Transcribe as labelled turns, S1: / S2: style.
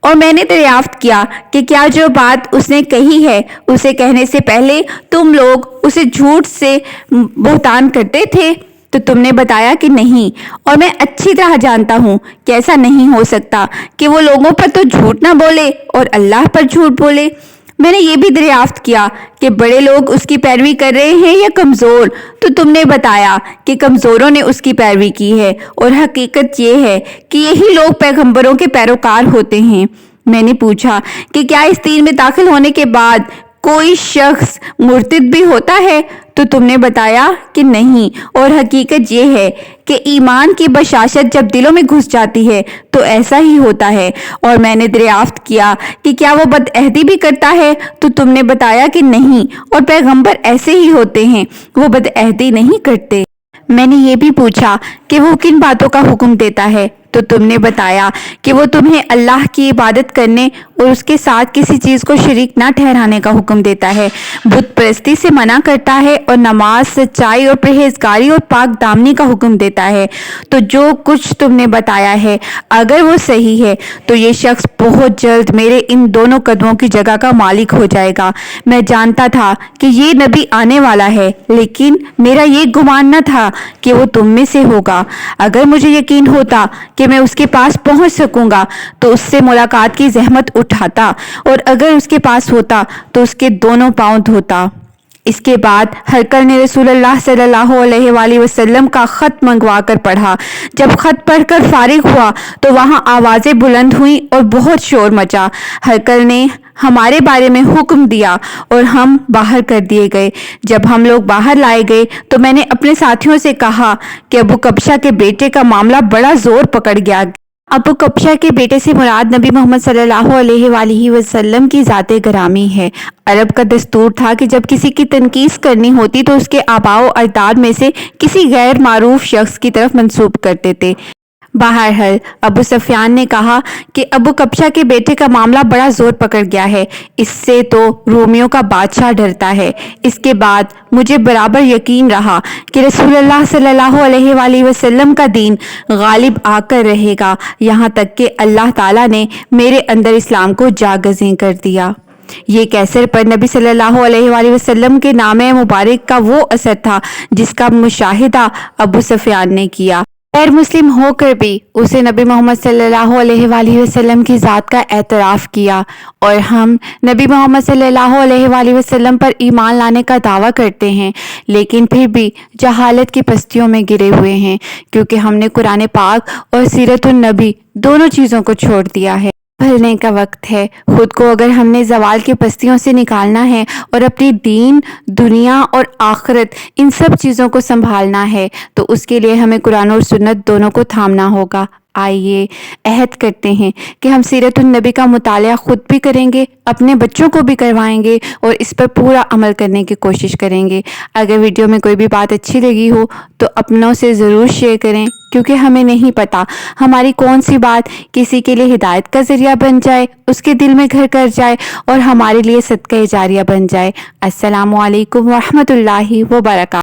S1: اور میں نے دریافت کیا کہ کیا جو بات اس نے کہی ہے اسے کہنے سے پہلے تم لوگ اسے جھوٹ سے بہتان کرتے تھے؟ تو تم نے بتایا کہ نہیں، اور میں اچھی طرح جانتا ہوں کہ ایسا نہیں ہو سکتا کہ وہ لوگوں پر تو جھوٹ نہ بولے اور اللہ پر جھوٹ بولے۔ میں نے یہ بھی دریافت کیا کہ بڑے لوگ اس کی پیروی کر رہے ہیں یا کمزور؟ تو تم نے بتایا کہ کمزوروں نے اس کی پیروی کی ہے، اور حقیقت یہ ہے کہ یہی لوگ پیغمبروں کے پیروکار ہوتے ہیں۔ میں نے پوچھا کہ کیا اس دین میں داخل ہونے کے بعد کوئی شخص مرتد بھی ہوتا ہے؟ تو تم نے بتایا کہ نہیں، اور حقیقت یہ ہے کہ ایمان کی بشاشت جب دلوں میں گھس جاتی ہے تو ایسا ہی ہوتا ہے۔ اور میں نے دریافت کیا کہ کیا وہ بدعہدی بھی کرتا ہے؟ تو تم نے بتایا کہ نہیں، اور پیغمبر ایسے ہی ہوتے ہیں، وہ بدعہدی نہیں کرتے۔ میں نے یہ بھی پوچھا کہ وہ کن باتوں کا حکم دیتا ہے؟ تو تم نے بتایا کہ وہ تمہیں اللہ کی عبادت کرنے اور اس کے ساتھ کسی چیز کو شریک نہ ٹھہرانے کا حکم دیتا ہے، بت پرستی سے منع کرتا ہے، اور نماز، سچائی اور پرہیزگاری اور پاک دامنی کا حکم دیتا ہے۔ تو جو کچھ تم نے بتایا ہے اگر وہ صحیح ہے تو یہ شخص بہت جلد میرے ان دونوں قدموں کی جگہ کا مالک ہو جائے گا۔ میں جانتا تھا کہ یہ نبی آنے والا ہے، لیکن میرا یہ گمان نہ تھا کہ وہ تم میں سے ہوگا۔ اگر مجھے یقین ہوتا کہ میں اس کے پاس پہنچ سکوں گا تو اس سے ملاقات کی زحمت اٹھاتا، اور اگر اس کے پاس ہوتا تو اس کے دونوں پاؤں دھوتا۔ اس کے بعد ہرقل نے رسول اللہ صلی اللہ علیہ وآلہ وسلم کا خط منگوا کر پڑھا۔ جب خط پڑھ کر فارغ ہوا تو وہاں آوازیں بلند ہوئیں اور بہت شور مچا۔ ہرقل نے ہمارے بارے میں حکم دیا اور ہم باہر کر دیے گئے۔ جب ہم لوگ باہر لائے گئے تو میں نے اپنے ساتھیوں سے کہا کہ ابو کبشہ کے بیٹے کا معاملہ بڑا زور پکڑ گیا۔ ابو کبشہ کے بیٹے سے مراد نبی محمد صلی اللہ علیہ وآلہ وسلم کی ذات گرامی ہے۔ عرب کا دستور تھا کہ جب کسی کی تنقیص کرنی ہوتی تو اس کے آباء و اجداد میں سے کسی غیر معروف شخص کی طرف منسوب کرتے تھے۔ بہرحال ابو سفیان نے کہا کہ ابو کبشہ کے بیٹے کا معاملہ بڑا زور پکڑ گیا ہے، اس سے تو رومیوں کا بادشاہ ڈرتا ہے۔ اس کے بعد مجھے برابر یقین رہا کہ رسول اللہ صلی اللہ علیہ وآلہ وسلم کا دین غالب آ کر رہے گا، یہاں تک کہ اللہ تعالیٰ نے میرے اندر اسلام کو جاگزیں کر دیا۔ یہ کیسر پر نبی صلی اللہ علیہ وآلہ وسلم کے نام مبارک کا وہ اثر تھا جس کا مشاہدہ ابو سفیان نے کیا۔ غیر مسلم ہو کر بھی اسے نبی محمد صلی اللہ علیہ وآلہ وسلم کی ذات کا اعتراف کیا، اور ہم نبی محمد صلی اللہ علیہ وآلہ وسلم پر ایمان لانے کا دعویٰ کرتے ہیں، لیکن پھر بھی جہالت کی پستیوں میں گرے ہوئے ہیں، کیونکہ ہم نے قرآن پاک اور سیرت النبی دونوں چیزوں کو چھوڑ دیا ہے۔ بھلنے کا وقت ہے۔ خود کو اگر ہم نے زوال کی پستیوں سے نکالنا ہے اور اپنی دین، دنیا اور آخرت ان سب چیزوں کو سنبھالنا ہے تو اس کے لیے ہمیں قرآن اور سنت دونوں کو تھامنا ہوگا۔ آئیے عہد کرتے ہیں کہ ہم سیرت النبی کا مطالعہ خود بھی کریں گے، اپنے بچوں کو بھی کروائیں گے، اور اس پر پورا عمل کرنے کی کوشش کریں گے۔ اگر ویڈیو میں کوئی بھی بات اچھی لگی ہو تو اپنوں سے ضرور شیئر کریں، کیونکہ ہمیں نہیں پتہ ہماری کون سی بات کسی کے لیے ہدایت کا ذریعہ بن جائے، اس کے دل میں گھر کر جائے اور ہمارے لیے صدقہ جاریہ بن جائے۔ السلام علیکم ورحمۃ اللہ وبرکاتہ۔